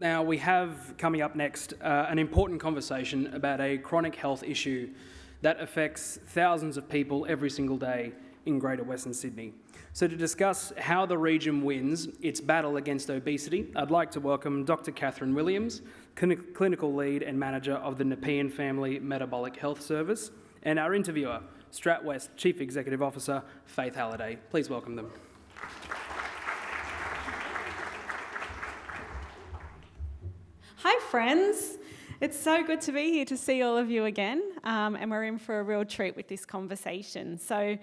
Now, we have coming up next an important conversation about a chronic health issue that affects thousands of people every single day in Greater Western Sydney. So to discuss how the region wins its battle against obesity, I'd like to welcome Dr. Kathryn Williams, Clinical Lead and Manager of the Nepean Family Metabolic Health Service, and our interviewer, StratWest Chief Executive Officer, Faith Halliday. Please welcome them. Hi friends, it's so good to be here to see all of you again, and we're in for a real treat with this conversation. So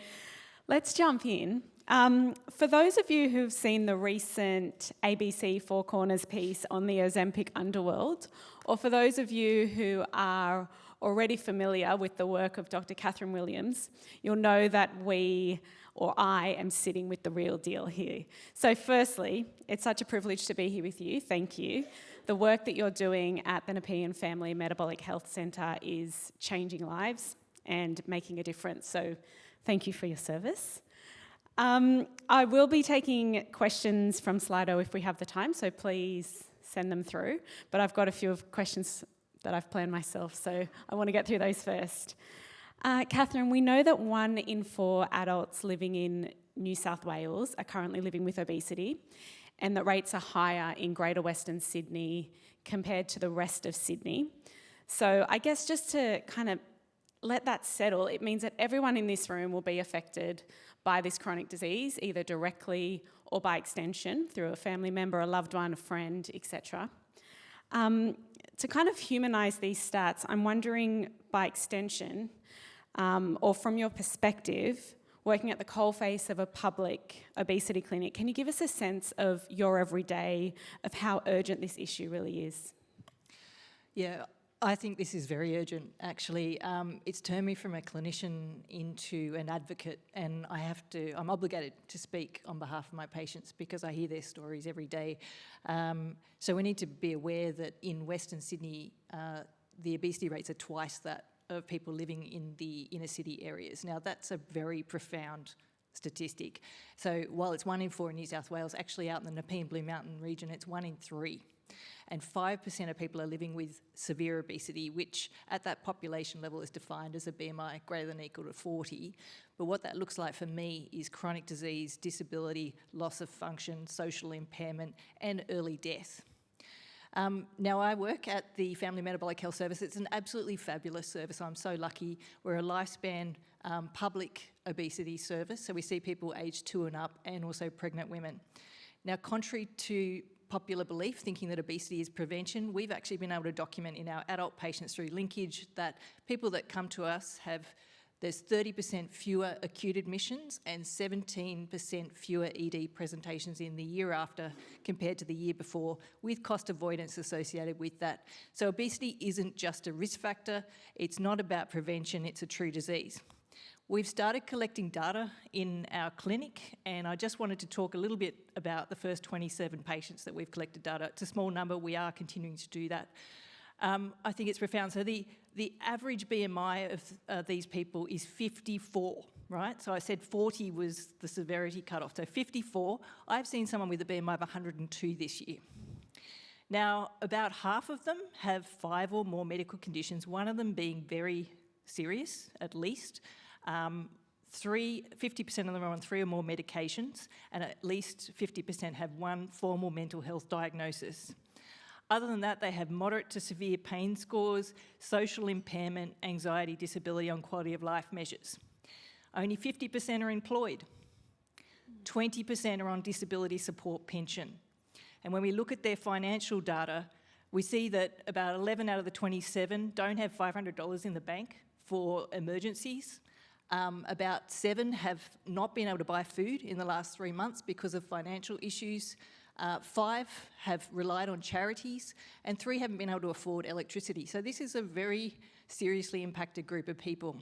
let's jump in. For those of you who've seen the recent ABC Four Corners piece on the Ozempic underworld, or for those of you who are already familiar with the work of Dr. Kathryn Williams, you'll know that I am sitting with the real deal here. So firstly, it's such a privilege to be here with you. Thank you. The work that you're doing at the Nepean Family Metabolic Health Centre is changing lives and making a difference. So thank you for your service. I will be taking questions from Slido if we have the time, so please send them through. But I've got a few questions that I've planned myself, so I want to get through those first. Kathryn, we know that 1 in 4 adults living in New South Wales are currently living with obesity, and that rates are higher in Greater Western Sydney compared to the rest of Sydney. So I guess just to kind of let that settle, it means that everyone in this room will be affected by this chronic disease, either directly or by extension, through a family member, a loved one, a friend, etc. To kind of humanise these stats, I'm wondering, by extension, or from your perspective, working at the coalface of a public obesity clinic, can you give us a sense of your everyday, of how urgent this issue really is? Yeah, I think this is very urgent, actually. It's turned me from a clinician into an advocate, and I'm obligated to speak on behalf of my patients because I hear their stories every day. So we need to be aware that in Western Sydney, the obesity rates are twice that of people living in the inner city areas. Now, that's a very profound statistic. So while it's 1 in 4 in New South Wales, actually out in the Nepean Blue Mountain region, it's 1 in 3. And 5% of people are living with severe obesity, which at that population level is defined as a BMI greater than or equal to 40. But what that looks like for me is chronic disease, disability, loss of function, social impairment, and early death. Now, I work at the Family Metabolic Health Service. It's an absolutely fabulous service. I'm so lucky. We're a lifespan public obesity service, so we see people aged 2 and up and also pregnant women. Now, contrary to popular belief, thinking that obesity is prevention, we've actually been able to document in our adult patients through linkage that people that come to us there's 30% fewer acute admissions and 17% fewer ED presentations in the year after compared to the year before, with cost avoidance associated with that. So obesity isn't just a risk factor, it's not about prevention, it's a true disease. We've started collecting data in our clinic, and I just wanted to talk a little bit about the first 27 patients that we've collected data. It's a small number, we are continuing to do that. I think it's profound. So the average BMI of these people is 54, right? So I said 40 was the severity cutoff. So 54, I've seen someone with a BMI of 102 this year. Now, about half of them have 5 or more medical conditions, one of them being very serious, at least. 50% of them are on 3 or more medications, and at least 50% have one formal mental health diagnosis. Other than that, they have moderate to severe pain scores, social impairment, anxiety, disability on quality of life measures. Only 50% are employed. 20% are on disability support pension. And when we look at their financial data, we see that about 11 out of the 27 don't have $500 in the bank for emergencies. About 7 have not been able to buy food in the last 3 months because of financial issues. 5 have relied on charities, and 3 haven't been able to afford electricity. So this is a very seriously impacted group of people.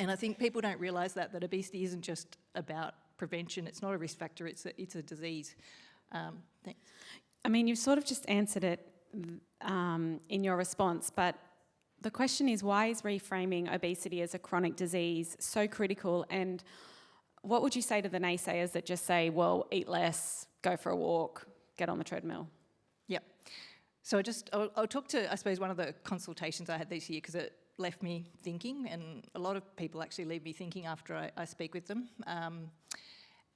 And I think people don't realise that obesity isn't just about prevention. It's not a risk factor, it's a disease. Thanks. I mean, you've sort of just answered it in your response, but the question is, why is reframing obesity as a chronic disease so critical? And what would you say to the naysayers that just say, well, eat less, go for a walk, get on the treadmill? Yep. So I'll talk to, I suppose, one of the consultations I had this year, because it left me thinking, and a lot of people actually leave me thinking after I speak with them.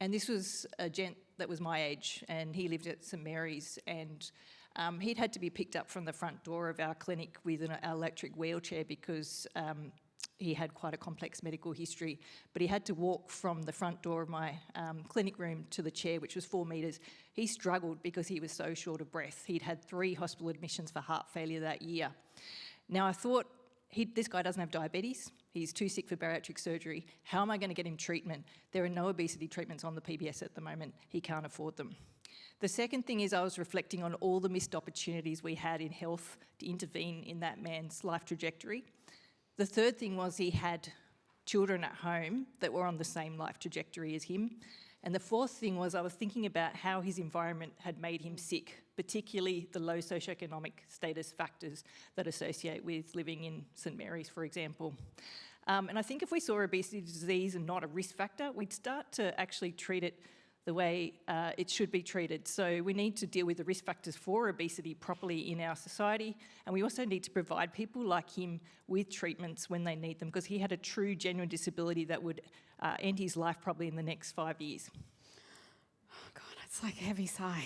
And this was a gent that was my age, and he lived at St Mary's, and he'd had to be picked up from the front door of our clinic with an electric wheelchair because he had quite a complex medical history, but he had to walk from the front door of my clinic room to the chair, which was 4 metres. He struggled because he was so short of breath. He'd had 3 hospital admissions for heart failure that year. Now I thought, this guy doesn't have diabetes, he's too sick for bariatric surgery. How am I going to get him treatment? There are no obesity treatments on the PBS at the moment. He can't afford them. The second thing is I was reflecting on all the missed opportunities we had in health to intervene in that man's life trajectory. The third thing was he had children at home that were on the same life trajectory as him. And the fourth thing was I was thinking about how his environment had made him sick, particularly the low socioeconomic status factors that associate with living in St Mary's, for example. And I think if we saw obesity disease and not a risk factor, we'd start to actually treat it the way it should be treated. So we need to deal with the risk factors for obesity properly in our society, and we also need to provide people like him with treatments when they need them, because he had a true, genuine disability that would end his life probably in the next 5 years. Oh God, it's like a heavy sigh.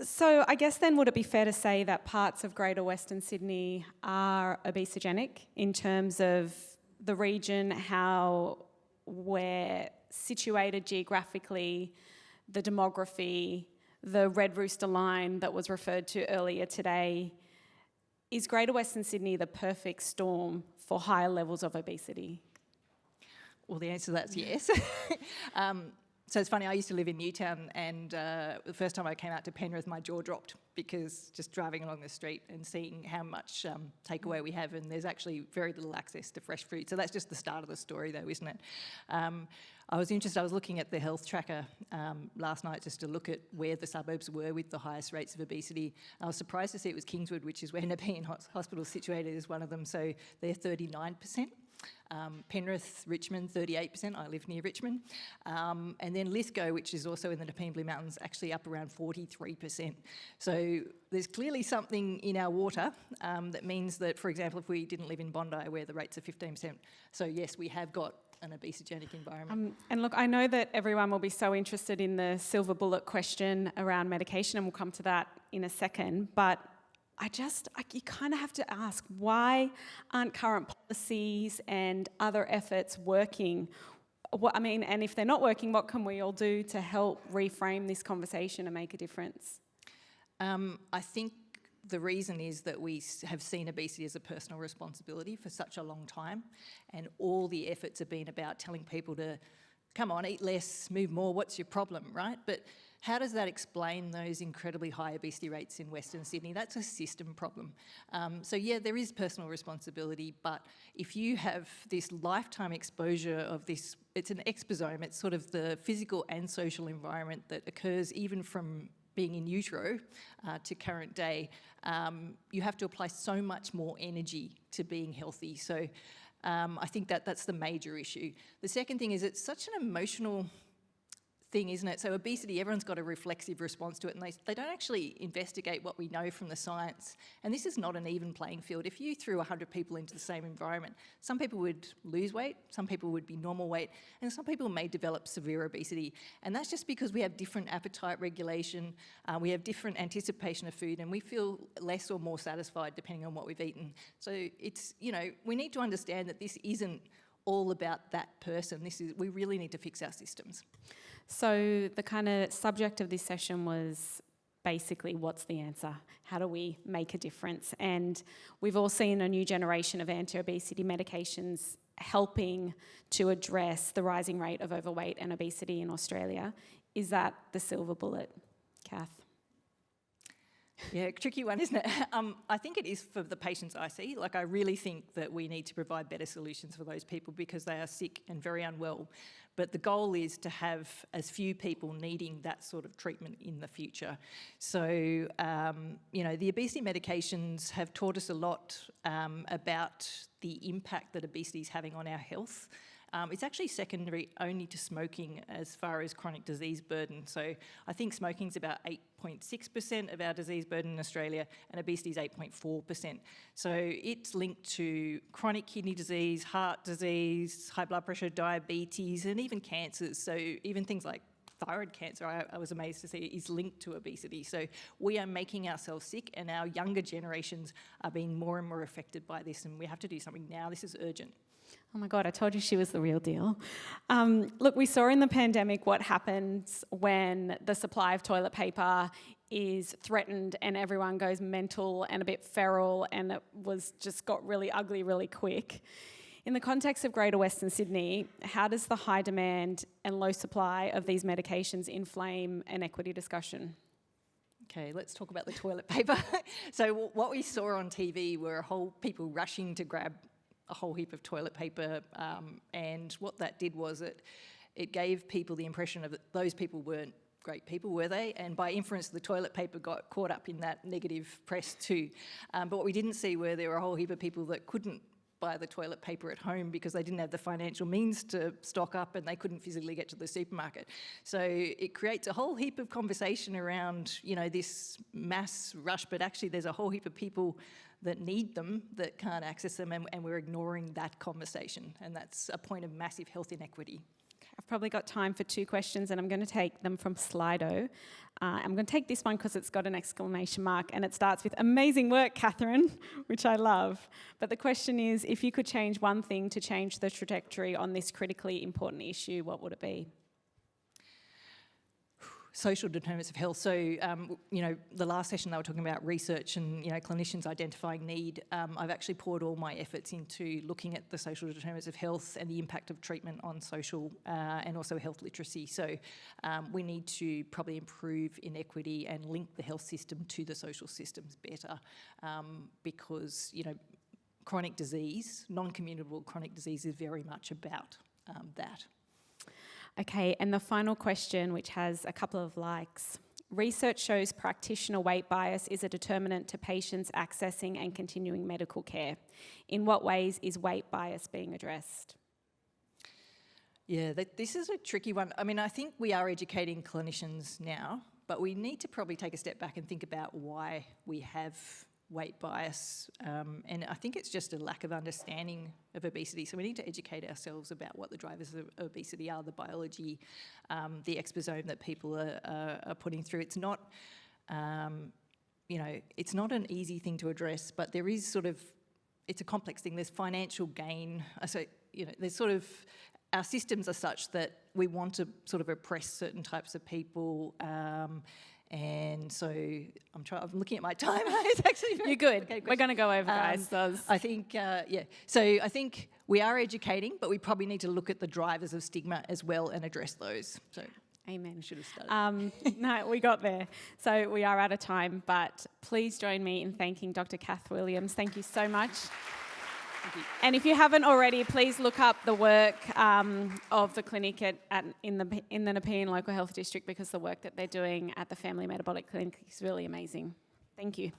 So I guess then would it be fair to say that parts of Greater Western Sydney are obesogenic in terms of the region, how we're situated geographically, the demography, the Red Rooster line that was referred to earlier today? Is Greater Western Sydney the perfect storm for higher levels of obesity? Well, the answer to that's yes. So it's funny, I used to live in Newtown, and the first time I came out to Penrith, my jaw dropped, because just driving along the street and seeing how much takeaway we have, and there's actually very little access to fresh food. So that's just the start of the story though, isn't it? I was looking at the health tracker last night just to look at where the suburbs were with the highest rates of obesity. I was surprised to see it was Kingswood, which is where Nepean Hospital is situated, is one of them, so they're 39%. Penrith, Richmond, 38%. I live near Richmond. And then Lithgow, which is also in the Nepean Blue Mountains, actually up around 43%. So there's clearly something in our water that means that, for example, if we didn't live in Bondi where the rates are 15%, so yes, we have got an obesogenic environment. And look, I know that everyone will be so interested in the silver bullet question around medication, and we'll come to that in a second, but you kind of have to ask, why aren't current policies and other efforts working? And if they're not working, what can we all do to help reframe this conversation and make a difference? I think the reason is that we have seen obesity as a personal responsibility for such a long time, and all the efforts have been about telling people to, come on, eat less, move more, what's your problem, right? But how does that explain those incredibly high obesity rates in Western Sydney? That's a system problem. So yeah, there is personal responsibility, but if you have this lifetime exposure of this, it's an exposome, it's sort of the physical and social environment that occurs even from being in utero to current day, you have to apply so much more energy to being healthy. So I think that's the major issue. The second thing is it's such an emotional thing, isn't it? So obesity, everyone's got a reflexive response to it, and they don't actually investigate what we know from the science. And this is not an even playing field. If you threw 100 people into the same environment, some people would lose weight, some people would be normal weight, and some people may develop severe obesity. And that's just because we have different appetite regulation, we have different anticipation of food, and we feel less or more satisfied depending on what we've eaten. So it's, we need to understand that this isn't all about that person. We really need to fix our systems. So the kind of subject of this session was basically, what's the answer? How do we make a difference? And we've all seen a new generation of anti-obesity medications helping to address the rising rate of overweight and obesity in Australia. Is that the silver bullet, Kath? Yeah, tricky one, isn't it? I think it is for the patients I see. I really think that we need to provide better solutions for those people because they are sick and very unwell. But the goal is to have as few people needing that sort of treatment in the future. So, the obesity medications have taught us a lot about the impact that obesity is having on our health. It's actually secondary only to smoking as far as chronic disease burden. So I think smoking is about 6.6% of our disease burden in Australia, and obesity is 8.4%. So it's linked to chronic kidney disease, heart disease, high blood pressure, diabetes, and even cancers. So even things like thyroid cancer, I was amazed to see, is linked to obesity. So we are making ourselves sick, and our younger generations are being more and more affected by this, and we have to do something now. This is urgent. Oh my God, I told you she was the real deal. Look, we saw in the pandemic what happens when the supply of toilet paper is threatened and everyone goes mental and a bit feral, and it got really ugly really quick. In the context of Greater Western Sydney, how does the high demand and low supply of these medications inflame an equity discussion? Okay, let's talk about the toilet paper. So what we saw on TV were people rushing to grab a whole heap of toilet paper, and what that did was it gave people the impression of that those people weren't great people, were they? And by inference, the toilet paper got caught up in that negative press too. But what we didn't see were there were a whole heap of people that couldn't buy the toilet paper at home because they didn't have the financial means to stock up, and they couldn't physically get to the supermarket. So it creates a whole heap of conversation around, this mass rush, but actually there's a whole heap of people that need them that can't access them, and we're ignoring that conversation, and that's a point of massive health inequity. I've probably got time for 2 questions, and I'm going to take them from Slido. I'm going to take this one because it's got an exclamation mark, and it starts with amazing work, Kathryn, which I love. But the question is, if you could change one thing to change the trajectory on this critically important issue, what would it be? Social determinants of health. So, the last session they were talking about research and, clinicians identifying need. I've actually poured all my efforts into looking at the social determinants of health and the impact of treatment on social and also health literacy. So we need to probably improve inequity and link the health system to the social systems better because, chronic disease, non-communicable chronic disease is very much about that. Okay, and the final question, which has a couple of likes. Research shows practitioner weight bias is a determinant to patients accessing and continuing medical care. In what ways is weight bias being addressed? Yeah, this is a tricky one. I mean, I think we are educating clinicians now, but we need to probably take a step back and think about why we have weight bias, and I think it's just a lack of understanding of obesity. So we need to educate ourselves about what the drivers of obesity are, the biology, the exposome that people are putting through. It's not, it's not an easy thing to address, but there is it's a complex thing. There's financial gain. So, there's our systems are such that we want to oppress certain types of people. And so I'm looking at my time. It's actually You're good. Okay, we're going to go over, guys. I think, So I think we are educating, but we probably need to look at the drivers of stigma as well and address those. So Amen. I should have started. No, we got there. So we are out of time, but please join me in thanking Dr. Kath Williams. Thank you so much. Thank you. And if you haven't already, please look up the work of the clinic in the Nepean Local Health District, because the work that they're doing at the Family Metabolic Clinic is really amazing. Thank you.